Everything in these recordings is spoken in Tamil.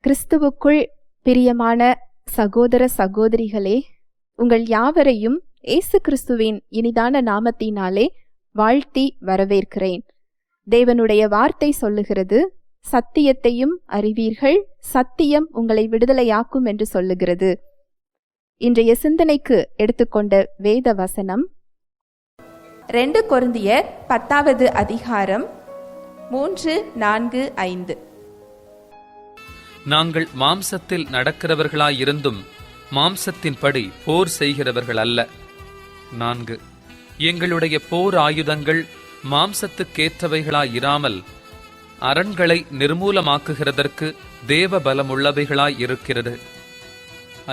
கிறிஸ்துவுக்குள் பிரியமான சகோதர சகோதரிகளே, உங்கள் யாவரையும் இயேசு கிறிஸ்துவின் இனிதான நாமத்தினாலே வாழ்த்தி வரவேற்கிறேன். தேவனுடைய வார்த்தை சொல்லுகிறது, சத்தியத்தையும் அறிவீர்கள், சத்தியம் உங்களை விடுதலையாக்கும் என்று சொல்லுகிறது. இன்றைய சிந்தனைக்கு எடுத்துக்கொண்ட வேத வசனம் 2 கொரிந்தியர் 10வது அதிகாரம் 3, 4, 5. நாங்கள் மாம்சத்தில் நடக்கிறவர்களாயிருந்தும் மாம்சத்தின்படி போர் செய்கிறவர்கள் அல்ல. 4. எங்களுடைய போர் ஆயுதங்கள் மாம்சத்துக்கேற்றவைகளாயிராமல் அரண்களை நிர்மூலமாக்குகிறதற்கு தேவ பலமுள்ளவைகளாயிருக்கிறது.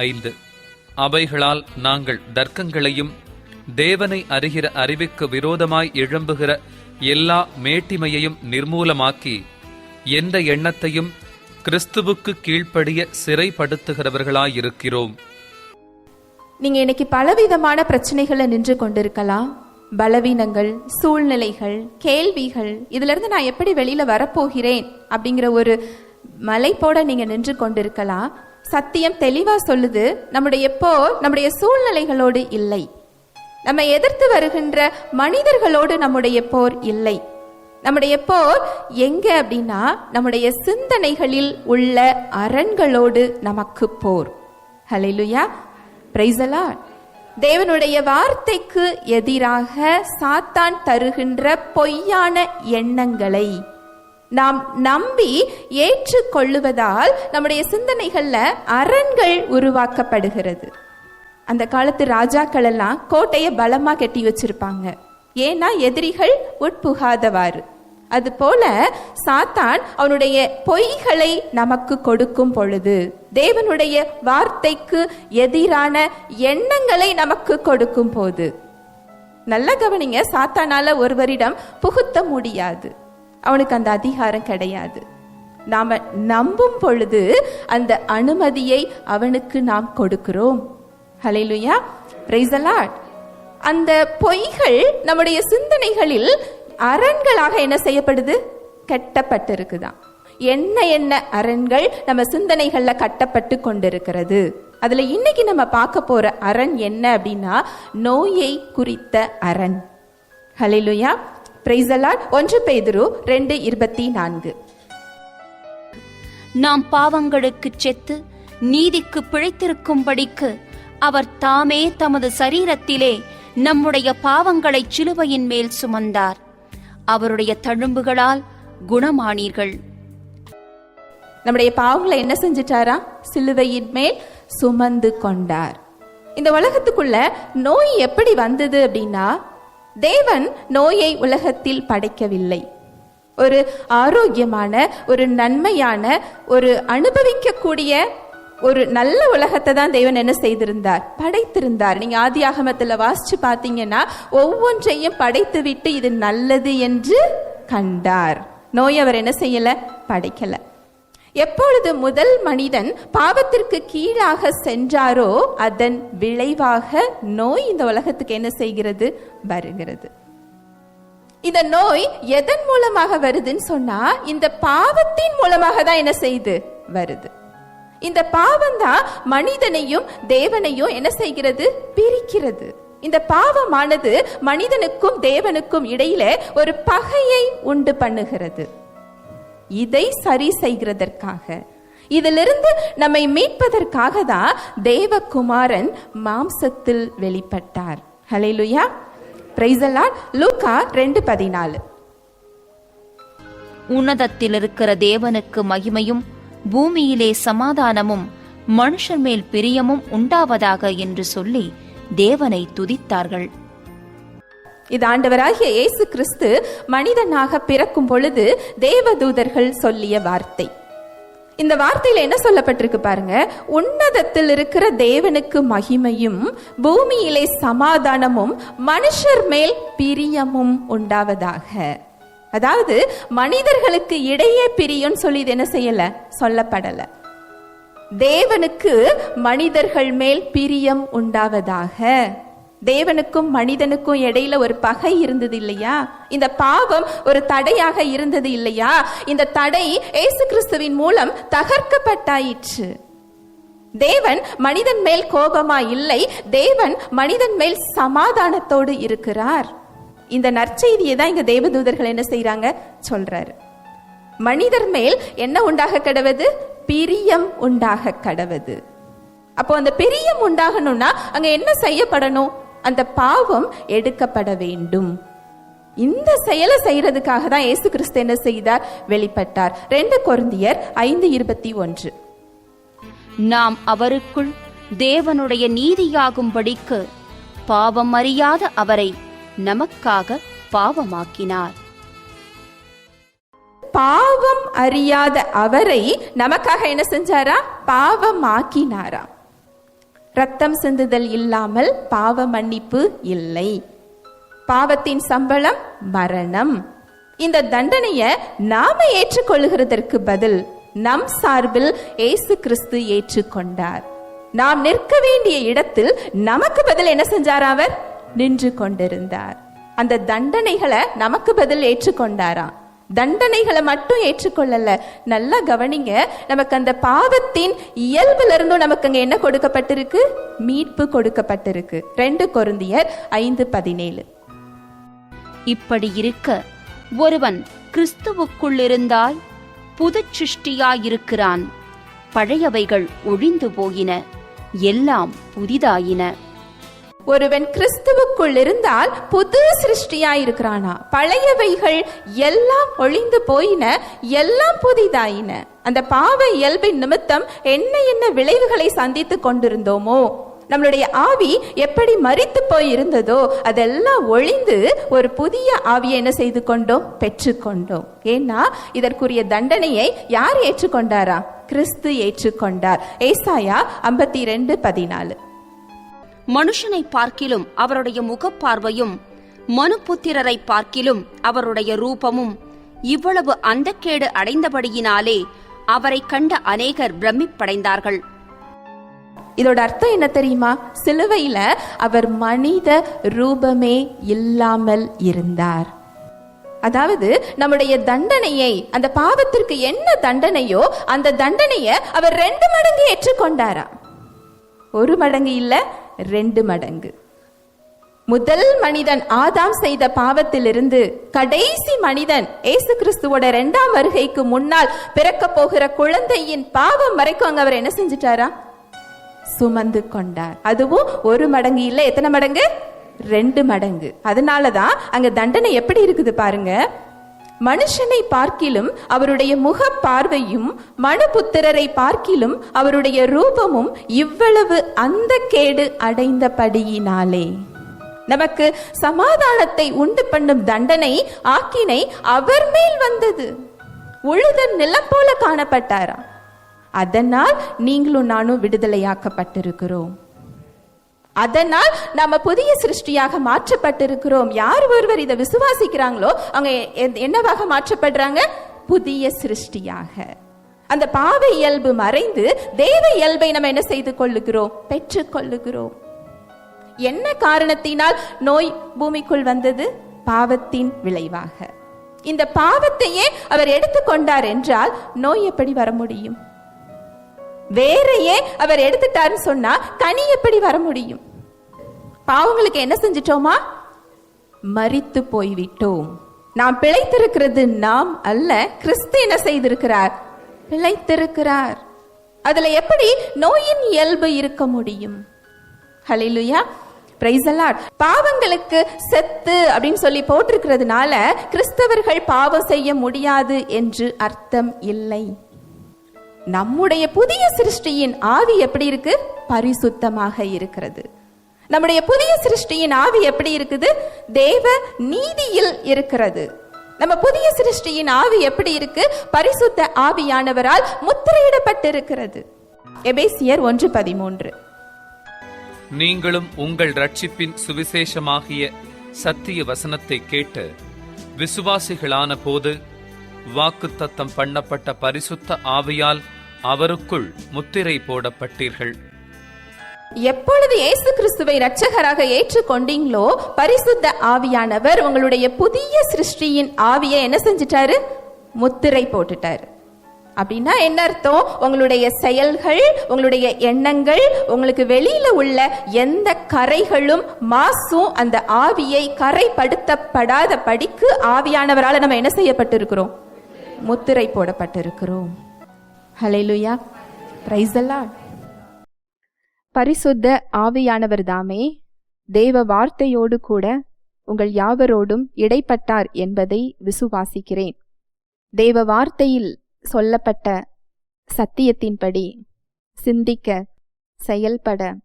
5. அவைகளால் நாங்கள் தர்க்கங்களையும் தேவனை அறிகிற அறிவுக்கு விரோதமாய் எழும்புகிற எல்லா மேட்டிமையையும் நிர்மூலமாக்கி எந்த எண்ணத்தையும் கிறிஸ்துவுக்கு கீழ்ப்படிய சிறைப்படுத்துகிறவர்களாயிருக்கிறோம். நீங்க இன்னைக்கு பலவிதமான பிரச்சனைகளை நின்று கொண்டிருக்கலாம். பலவீனங்கள், சூழ்நிலைகள், கேள்விகள், இதுல இருந்து நான் எப்படி வெளியில வரப்போகிறேன் அப்படிங்கிற ஒரு மலை போட நீங்க நின்று கொண்டிருக்கலாம். சத்தியம் தெளிவா சொல்லுது, நம்முடைய சூழ்நிலைகளோடு இல்லை, நம்ம எதிர்த்து வருகின்ற மனிதர்களோடு நம்முடைய போர் இல்லை. நம்முடைய போர் எங்க அப்படின்னா, நம்முடைய சிந்தனைகளில் உள்ள அரண்களோடு நமக்கு போர். ஹல்லேலூயா, பிரைஸ் தி லார்ட். தேவனுடைய வார்த்தைக்கு எதிராக சாத்தான் தருகின்ற பொய்யான எண்ணங்களை நாம் நம்பி ஏற்றுக்கொள்ளுவதால் நம்முடைய சிந்தனைகள்ல அரண்கள் உருவாக்கப்படுகிறது. அந்த காலத்து ராஜாக்கள் எல்லாம் கோட்டையை பலமா கட்டி வச்சிருப்பாங்க, ஏன்னா எதிரிகள் உட்புகாதவாறு. அது போல சாத்தான் அவனுடைய பொய்களை நமக்கு கொடுக்கும் பொழுது, தேவனுடைய வார்த்தைக்கு எதிரான எண்ணங்களை நமக்கு கொடுக்கும் போது, நல்ல கவனிங்க, சாத்தானால ஒருவரிடம் புகுத்த முடியாது, அவனுக்கு அந்த அதிகாரம் கிடையாது. நாம நம்பும் பொழுது அந்த அனுமதியை அவனுக்கு நாம் கொடுக்கிறோம். ஹல்லேலூயா, பிரைஸ் தி லார்ட். அந்த பொய்கள் நம்முடைய சிந்தனைகளில் அரண்களாக என்ன செய்யப்படுது? கட்டப்பட்டிருக்குதான். என்ன அரண்கள் நம்ம சிந்தனைகள்ல கட்டப்பட்டு கொண்டிருக்கிறது. அதுல இன்னைக்கு நம்ம பார்க்க போற அரண் என்ன அப்படின்னா, நோயை குறித்த அரண். ஹல்லேலூயா, பிரைஸ் தி லார்ட். 1 பேதுரு 2:24. நாம் பாவங்களுக்கு செத்து நீதிக்கு பிழைத்திருக்கும்படிக்கு அவர் தாமே தமது சரீரத்திலே நம்முடைய பாவங்களை சிலுவையின் மேல் சுமந்தார், அவருடைய தழும்புகளால் குணமானீர்கள். நம்முடைய பாவங்களை என்ன செஞ்சிட்டாரா? சிலுவையின் மேல் சுமந்து கொண்டார். இந்த உலகத்துக்குள்ள நோய் எப்படி வந்தது அப்படின்னா, தேவன் நோயை உலகத்தில் படைக்கவில்லை. ஒரு ஆரோக்கியமான, ஒரு நன்மையான, ஒரு அனுபவிக்கக்கூடிய ஒரு நல்ல உலகத்தை தான் தேவன் என்ன செய்திருந்தார்? படைத்திருந்தார். நீங்க ஆதியாகமத்துல வாசிச்சு பார்த்தீங்கன்னா, ஒவ்வொன்றையும் படைத்து விட்டு இது நல்லது என்று கண்டார். நோய் அவர் என்ன செய்யல? படைக்கல. எப்பொழுது முதல் மனிதன் பாவத்திற்கு கீழாக சென்றாரோ, அதன் விளைவாக நோய் இந்த உலகத்துக்கு என்ன செய்கிறது? வருகிறது. இந்த நோய் எதன் மூலமாக வருதுன்னு சொன்னா, இந்த பாவத்தின் மூலமாக தான் என்ன செய்து வருது. இந்த பாவம் தான் மனிதனையும் தேவனையும் என்ன செய்கிறது? பிரிக்கிறது. இந்த பாவமானது மனிதனுக்கும் தேவனுக்கும் இடையில ஒரு பகையை உண்டு பண்ணுகிறது. இதை சரி செய்கிறதற்காக, இதிலிருந்து நம்மை மீட்பதற்காக தான் தேவகுமாரன் மாம்சத்தில் வெளிப்பட்டார். ஹல்லேலூயா, பிரைஸ் தி லார்ட். லூக்கா 2:14. உன்னதத்தில் இருக்கிற தேவனுக்கு மகிமையும் பூமியிலே சமாதானமும் மனுஷர் மேல் பிரியமும் உண்டாவதாக என்று சொல்லி தேவனை துதித்தார்கள். இது ஆண்டவராகிய இயேசு கிறிஸ்து மனிதனாக பிறக்கும் பொழுது தேவதூதர்கள் சொல்லிய வார்த்தை. இந்த வார்த்தையில என்ன சொல்லப்பட்டிருக்கு பாருங்க, உன்னதத்தில் இருக்கிற தேவனுக்கு மகிமையும் பூமியிலே சமாதானமும் மனுஷர் மேல் பிரியமும் உண்டாவதாக. அதாவது மனிதர்களுக்கு இடையே பிரியம் சொல்லி இது என்ன செய்யல? சொல்லப்படல. தேவனுக்கு மனிதர்கள் மேல் பிரியம் உண்டாவதாக. தேவனுக்கும் மனிதனுக்கும் இடையில ஒரு பகை இருந்தது இல்லையா? இந்த பாவம் ஒரு தடையாக இருந்தது இல்லையா? இந்த தடை இயேசு கிறிஸ்துவின் மூலம் தகர்க்கப்பட்டாயிற்று. தேவன் மனிதன் மேல் கோபமா இல்லை, தேவன் மனிதன் மேல் சமாதானத்தோடு இருக்கிறார். இந்த நற்செய்தியை தான் இங்க தேவதூதர்கள் என்ன செய்யறாங்க சொல்றாரு. மனிதர் மேல் என்ன உண்டாக கடவது? பிரியம் உண்டாக கடவது. அப்போ அந்த பிரியம் உண்டாகணும்னா அங்க என்ன செய்யப்படணும்? அந்த பாவம் எடுக்கப்பட வேண்டும். இந்த செயலை செய்யறதுக்காக தான் இயேசு கிறிஸ்து என்ன செய்தார்? வெளிப்பட்டார். 2 கொரிந்தியர் 5:21. நாம் அவருக்குள் தேவனுடைய நீதியாகும்படிக்கு பாவம் அறியாத அவரை நமக்காக பாவமாக்கினார். பாவம் அறியாத அவரை நமக்காக என்ன செஞ்சாரா? பாவமாக்கினாரா. ரத்தம் சிந்துதல் இல்லாமல் பாவ மன்னிப்பு இல்லை. பாவத்தின் சம்பளம் மரணம். இந்த தண்டனையை நாம ஏற்றுக்கொள்ளுகிறதற்கு பதில் நம் சார்பில் இயேசு கிறிஸ்து ஏற்றுக்கொண்டார். நாம் நிற்க வேண்டிய இடத்தில் நமக்கு பதில் என்ன செஞ்சார்? அவர் நின்று கொண்டிருந்தார். அந்த தண்டனைகளை நமக்கு பதில் ஏற்றுக்கொண்டாராம். தண்டனைகளை மட்டும் ஏற்றுக்கொள்ளல, நல்லா கவனிங்க. நமக்கு அந்த பாவத்தின் இயல்புல இருந்தும் நமக்கு அங்க என்ன கொடுக்கப்பட்டிருக்கு? மீட்பு கொடுக்கப்பட்டிருக்கு. 2 கொரிந்தியர் 5:17. இப்படி இருக்க ஒருவன் கிறிஸ்துவுக்குள் இருந்தால் புது சிருஷ்டியாயிருக்கிறான். பழையவைகள் ஒழிந்து போயின, எல்லாம் புதிதாயின. ஒருவன் கிறிஸ்துவுக்குள் இருந்தால் புது சிருஷ்டியாயிருக்கிறானா. பழையவைகள் எல்லாம் ஒழிந்து போயின, எல்லாம் புதிதாயின. அந்த பாவ இயல்பின் நிமித்தம் என்ன என்ன விளைவுகளை சந்தித்து கொண்டிருந்தோமோ, நம்மளுடைய ஆவி எப்படி மரித்து போய் இருந்ததோ அதெல்லாம் ஒழிந்து ஒரு புதிய ஆவியை என்ன செய்து கொண்டோம்? பெற்றுக்கொண்டோம். ஏன்னா இதற்குரிய தண்டனையை யார் ஏற்றுக்கொண்டாரா? கிறிஸ்து ஏற்றுக்கொண்டார். ஏசாயா 52:14. மனுஷனை பார்க்கிலும் அவருடைய முகப்பார்வையும், மனுபுத்திரரை பார்க்கிலும் அவருடைய ரூபமும் இவ்வளவு அந்தக்கேடு அடைந்தபடியினாலே அவரை கண்ட அநேகர் பிரமிப்படைந்தார்கள். இதோட அர்த்தம் என்ன தெரியுமா? சிலுவையில அவர் மனித ரூபமே இல்லாமல் இருந்தார். அதாவது நம்முடைய தண்டனையை, அந்த பாவத்திற்கு என்ன தண்டனையோ அந்த தண்டனையை அவர் 2 மடங்கு ஏற்றுக்கொண்டாரா. 1 மடங்கு இல்ல, 2 மடங்கு. முதல் மனிதன் ஆதாம் செய்த பாவத்திலிருந்து கடைசி மனிதன் இயேசு கிறிஸ்துவோட 2ஆம் வருகைக்கு முன்னால் பிறக்க போகிற குழந்தையின் பாவம் வரைக்கும் அங்க அவர் என்ன செஞ்சிட்டாரா? சுமந்து கொண்டார். அதுவும் 1 மடங்கு இல்ல, எத்தனை மடங்கு? 2 மடங்கு. அதனாலதான் அங்க தண்டனை எப்படி இருக்குது பாருங்க. மனுஷனை பார்க்கிலும் அவருடைய முக பார்வையும், மனுபுத்திரரை பார்க்கிலும் அவருடைய ரூபமும் இவ்வளவு அந்த கேடு அடைந்தபடியினாலே. நமக்கு சமாதானத்தை உண்டு பண்ணும் தண்டனை, ஆக்கினை அவர் மேல் வந்தது. உழுத நிலம் போல காணப்பட்டாரா. அதனால் நீங்களும் நானும் விடுதலையாக்கப்பட்டிருக்கிறோம். அதனால் நாம புதிய சிருஷ்டியாக மாற்றப்பட்டிருக்கிறோம். யார் ஒருவர் இதை விசுவாசிக்கிறாங்களோ அவங்க என்னவாக மாற்றப்படுறாங்க? புதிய சிருஷ்டியாக. அந்த பாவ இயல்பு மறைந்து தேவ இயல்பை நம்ம என்ன செய்து கொள்ளுகிறோம்? பெற்றுக் கொள்ளுகிறோம். என்ன காரணத்தினால் நோய் பூமிக்குள் வந்தது? பாவத்தின் விளைவாக. இந்த பாவத்தையே அவர் எடுத்துக்கொண்டார் என்றால் நோய் எப்படி வர முடியும்? வேறையே அவர் எடுத்துட்டாருன்னு சொன்னா கனி எப்படி வர முடியும்? பாவங்களுக்கு என்ன செஞ்சிட்டோமா? மரித்து போய்விட்டோம். நாம் பிழைத்திருக்கிறது நாம் அல்ல, கிறிஸ்து என்ன செய்திருக்கிறார்? பிழைத்திருக்கிறார். அதுல எப்படி நோயின் இயல்பு இருக்க முடியும்? ஹல்லேலூயா, பிரைஸ் தி லார்ட். பாவங்களுக்கு செத்து அப்படின்னு சொல்லி போட்டிருக்கிறதுனால கிறிஸ்தவர்கள் பாவம் செய்ய முடியாது என்று அர்த்தம் இல்லை. நம்முடைய புதிய சிருஷ்டியின் ஆவி எப்படி இருக்கு? பரிசுத்தமாக இருக்கிறது. நம்முடைய புதிய சிருஷ்டியின் ஆவி எப்படி இருக்குது? தேவ நீதியில் இருக்கிறது. நம்ம புதிய சிருஷ்டியின் ஆவி எப்படி இருக்கு? பரிசுத்த ஆவியானவரால் முத்திரையிடப்பட்டிருக்கிறது. எபேசியர் 1:13. நீங்களும் உங்கள் ரட்சிப்பின் சுவிசேஷமாகிய சத்திய வசனத்தை கேட்டு விசுவாசிகளான போது வாக்குத்தத்தம் பண்ணப்பட்ட பரிசுத்த ஆவியால் அவருக்குள் முத்திரை போடப்பட்டீர்கள். எப்பொழுது இயேசு கிறிஸ்துவை இரட்சகராக ஏற்றுக்கொண்டீங்களோ பரிசுத்த ஆவியானவர் உங்களுடைய புதிய சிருஷ்டியின் ஆவியை என்ன செஞ்சிட்டாரு? முத்திரை போட்டுட்டாரு. அப்படின்னா என்ன அர்த்தம்? உங்களுடைய செயல்கள், உங்களுடைய எண்ணங்கள், உங்களுக்கு வெளியில உள்ள எந்த கரைகளும் மாசும் அந்த ஆவியை கரைப்படுத்தப்படாத படிக்கு ஆவியானவரால் நம்ம என்ன செய்யப்பட்டிருக்கிறோம்? முத்திரை போடப்பட்டிருக்கிறோம். ஹல்லேலூயா, பிரைஸ் தி லார்ட். பரிசுத்த ஆவியானவர் தாமே தேவ வார்த்தையோடு கூட உங்கள் யாவரோடும் இடைப்பட்டார் என்பதை விசுவாசிக்கிறேன். தேவ வார்த்தையில் சொல்லப்பட்ட சத்தியத்தின்படி சிந்திக்க, செயல்பட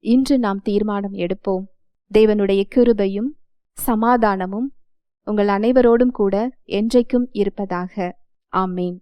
இன்று நாம் தீர்மானம் எடுப்போம். தேவனுடைய கிருபையும் சமாதானமும் உங்கள் அனைவரோடும் கூட என்றைக்கும் இருப்பதாக. ஆமேன்.